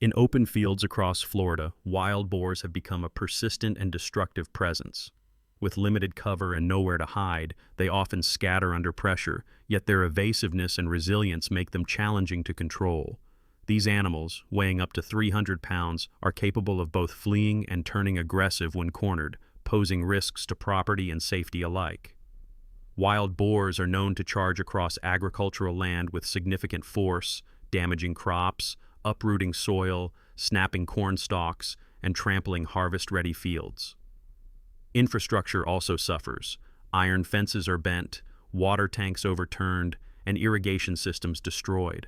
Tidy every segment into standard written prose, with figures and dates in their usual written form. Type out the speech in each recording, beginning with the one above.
In open fields across Florida, wild boars have become a persistent and destructive presence. With limited cover and nowhere to hide, they often scatter under pressure, yet their evasiveness and resilience make them challenging to control. These animals, weighing up to 300 pounds, are capable of both fleeing and turning aggressive when cornered, posing risks to property and safety alike. Wild boars are known to charge across agricultural land with significant force, damaging crops, uprooting soil, snapping corn stalks, and trampling harvest-ready fields. Infrastructure also suffers. Iron fences are bent, water tanks overturned, and irrigation systems destroyed.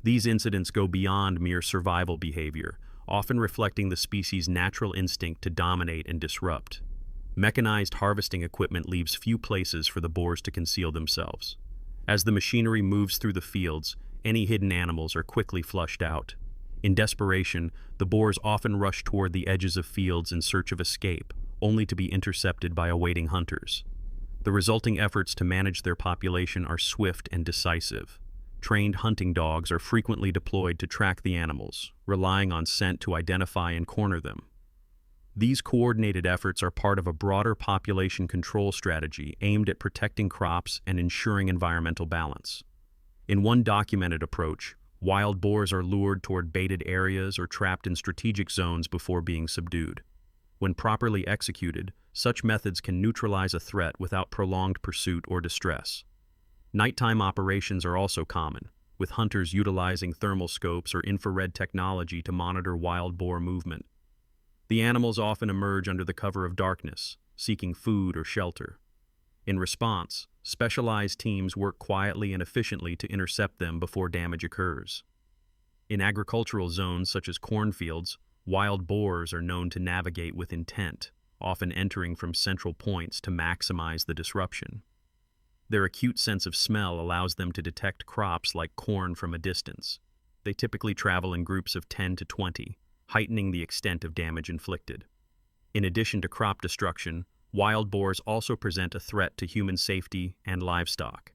These incidents go beyond mere survival behavior, often reflecting the species' natural instinct to dominate and disrupt. Mechanized harvesting equipment leaves few places for the boars to conceal themselves. As the machinery moves through the fields, any hidden animals are quickly flushed out. In desperation, the boars often rush toward the edges of fields in search of escape, only to be intercepted by awaiting hunters. The resulting efforts to manage their population are swift and decisive. Trained hunting dogs are frequently deployed to track the animals, relying on scent to identify and corner them. These coordinated efforts are part of a broader population control strategy aimed at protecting crops and ensuring environmental balance. In one documented approach, wild boars are lured toward baited areas or trapped in strategic zones before being subdued. When properly executed, such methods can neutralize a threat without prolonged pursuit or distress. Nighttime operations are also common, with hunters utilizing thermal scopes or infrared technology to monitor wild boar movement. The animals often emerge under the cover of darkness, seeking food or shelter. In response, specialized teams work quietly and efficiently to intercept them before damage occurs. In agricultural zones such as cornfields, wild boars are known to navigate with intent, often entering from central points to maximize the disruption. Their acute sense of smell allows them to detect crops like corn from a distance. They typically travel in groups of 10 to 20, heightening the extent of damage inflicted. In addition to crop destruction, wild boars also present a threat to human safety and livestock.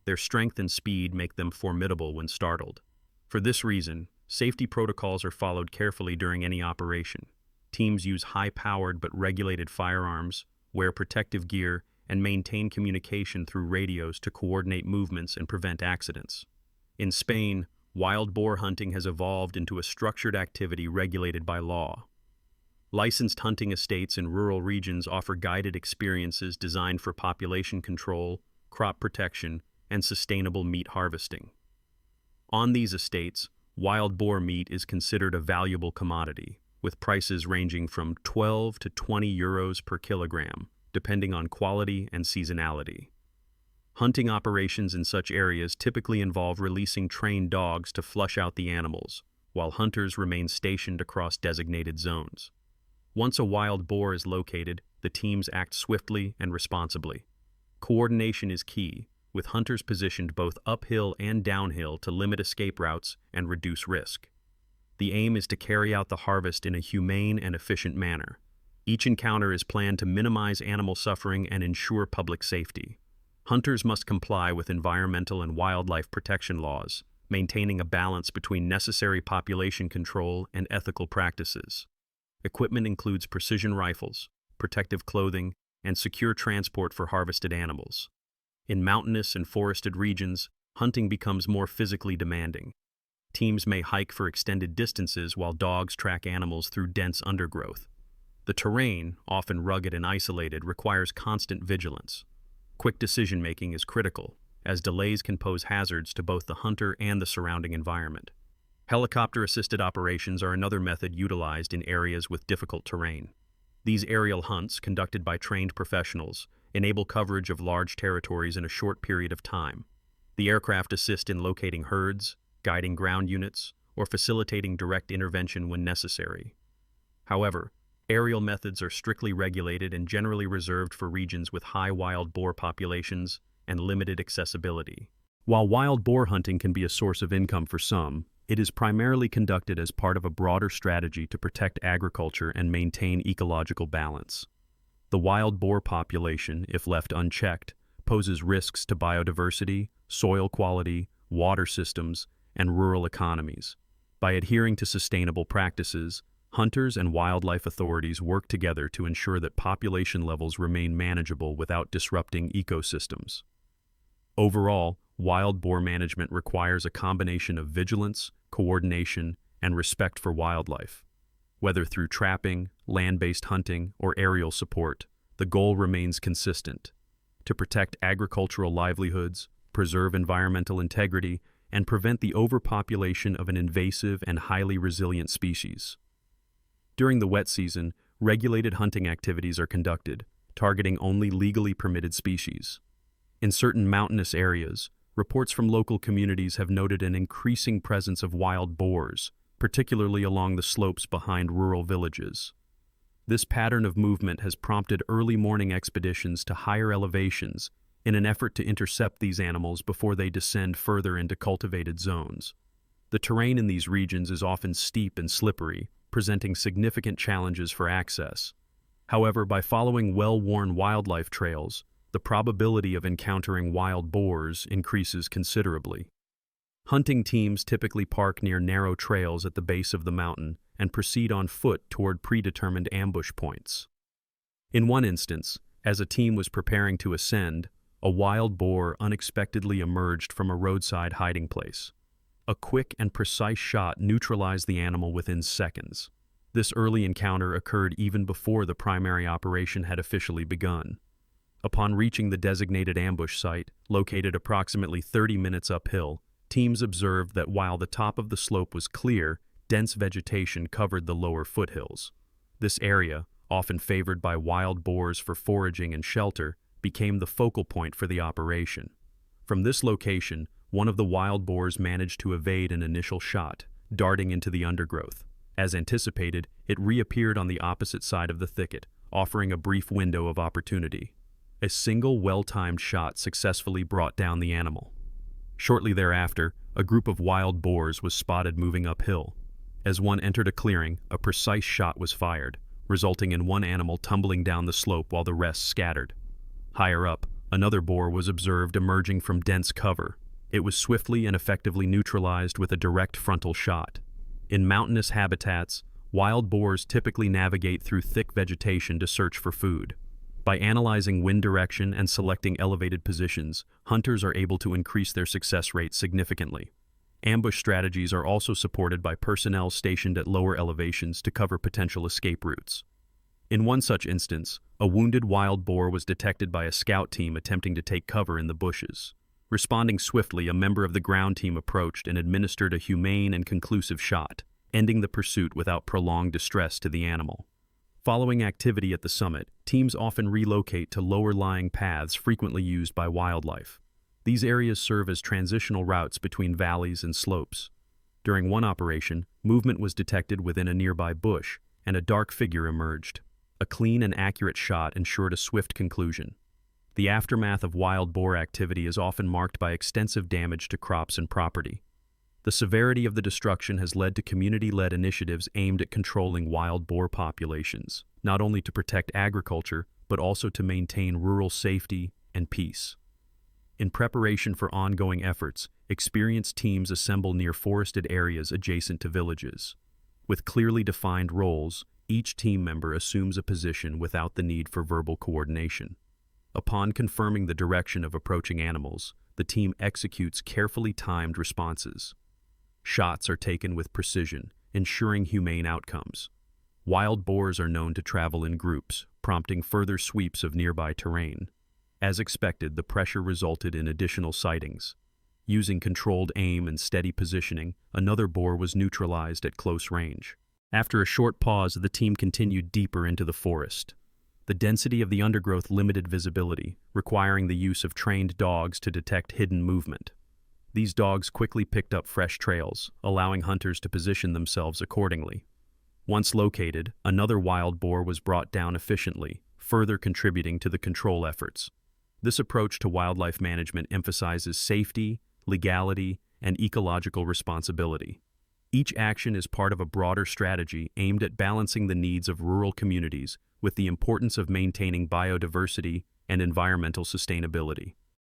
Their strength and speed make them formidable when startled. For this reason, safety protocols are followed carefully during any operation. Teams use high-powered but regulated firearms, wear protective gear, and maintain communication through radios to coordinate movements and prevent accidents. In Spain, wild boar hunting has evolved into a structured activity regulated by law. Licensed hunting estates in rural regions offer guided experiences designed for population control, crop protection, and sustainable meat harvesting. On these estates, wild boar meat is considered a valuable commodity, with prices ranging from 12 to 20 euros per kilogram, depending on quality and seasonality. Hunting operations in such areas typically involve releasing trained dogs to flush out the animals, while hunters remain stationed across designated zones. Once a wild boar is located, the teams act swiftly and responsibly. Coordination is key, with hunters positioned both uphill and downhill to limit escape routes and reduce risk. The aim is to carry out the harvest in a humane and efficient manner. Each encounter is planned to minimize animal suffering and ensure public safety. Hunters must comply with environmental and wildlife protection laws, maintaining a balance between necessary population control and ethical practices. Equipment includes precision rifles, protective clothing, and secure transport for harvested animals. In mountainous and forested regions, hunting becomes more physically demanding. Teams may hike for extended distances while dogs track animals through dense undergrowth. The terrain, often rugged and isolated, requires constant vigilance. Quick decision-making is critical, as delays can pose hazards to both the hunter and the surrounding environment. Helicopter-assisted operations are another method utilized in areas with difficult terrain. These aerial hunts, conducted by trained professionals, enable coverage of large territories in a short period of time. The aircraft assist in locating herds, guiding ground units, or facilitating direct intervention when necessary. However, aerial methods are strictly regulated and generally reserved for regions with high wild boar populations and limited accessibility. While wild boar hunting can be a source of income for some, it is primarily conducted as part of a broader strategy to protect agriculture and maintain ecological balance. The wild boar population, if left unchecked, poses risks to biodiversity, soil quality, water systems, and rural economies. By adhering to sustainable practices, hunters and wildlife authorities work together to ensure that population levels remain manageable without disrupting ecosystems. Overall, wild boar management requires a combination of vigilance, coordination, and respect for wildlife. Whether through trapping, land-based hunting, or aerial support, the goal remains consistent: to protect agricultural livelihoods, preserve environmental integrity, and prevent the overpopulation of an invasive and highly resilient species. During the wet season, regulated hunting activities are conducted, targeting only legally permitted species. In certain mountainous areas, reports from local communities have noted an increasing presence of wild boars, particularly along the slopes behind rural villages. This pattern of movement has prompted early morning expeditions to higher elevations in an effort to intercept these animals before they descend further into cultivated zones. The terrain in these regions is often steep and slippery, presenting significant challenges for access. However, by following well-worn wildlife trails, the probability of encountering wild boars increases considerably. Hunting teams typically park near narrow trails at the base of the mountain and proceed on foot toward predetermined ambush points. In one instance, as a team was preparing to ascend, a wild boar unexpectedly emerged from a roadside hiding place. A quick and precise shot neutralized the animal within seconds. This early encounter occurred even before the primary operation had officially begun. Upon reaching the designated ambush site, located approximately 30 minutes uphill, teams observed that while the top of the slope was clear, dense vegetation covered the lower foothills. This area, often favored by wild boars for foraging and shelter, became the focal point for the operation. From this location, one of the wild boars managed to evade an initial shot, darting into the undergrowth. As anticipated, it reappeared on the opposite side of the thicket, offering a brief window of opportunity. A single well-timed shot successfully brought down the animal. Shortly thereafter, a group of wild boars was spotted moving uphill. As one entered a clearing, a precise shot was fired, resulting in one animal tumbling down the slope while the rest scattered. Higher up, another boar was observed emerging from dense cover. It was swiftly and effectively neutralized with a direct frontal shot. In mountainous habitats, wild boars typically navigate through thick vegetation to search for food. By analyzing wind direction and selecting elevated positions, hunters are able to increase their success rate significantly. Ambush strategies are also supported by personnel stationed at lower elevations to cover potential escape routes. In one such instance, a wounded wild boar was detected by a scout team attempting to take cover in the bushes. Responding swiftly, a member of the ground team approached and administered a humane and conclusive shot, ending the pursuit without prolonged distress to the animal. Following activity at the summit, teams often relocate to lower-lying paths frequently used by wildlife. These areas serve as transitional routes between valleys and slopes. During one operation, movement was detected within a nearby bush, and a dark figure emerged. A clean and accurate shot ensured a swift conclusion. The aftermath of wild boar activity is often marked by extensive damage to crops and property. The severity of the destruction has led to community-led initiatives aimed at controlling wild boar populations, not only to protect agriculture, but also to maintain rural safety and peace. In preparation for ongoing efforts, experienced teams assemble near forested areas adjacent to villages. With clearly defined roles, each team member assumes a position without the need for verbal coordination. Upon confirming the direction of approaching animals, the team executes carefully timed responses. Shots are taken with precision, ensuring humane outcomes. Wild boars are known to travel in groups, prompting further sweeps of nearby terrain. As expected, the pressure resulted in additional sightings. Using controlled aim and steady positioning, another boar was neutralized at close range. After a short pause, the team continued deeper into the forest. The density of the undergrowth limited visibility, requiring the use of trained dogs to detect hidden movement. These dogs quickly picked up fresh trails, allowing hunters to position themselves accordingly. Once located, another wild boar was brought down efficiently, further contributing to the control efforts. This approach to wildlife management emphasizes safety, legality, and ecological responsibility. Each action is part of a broader strategy aimed at balancing the needs of rural communities with the importance of maintaining biodiversity and environmental sustainability.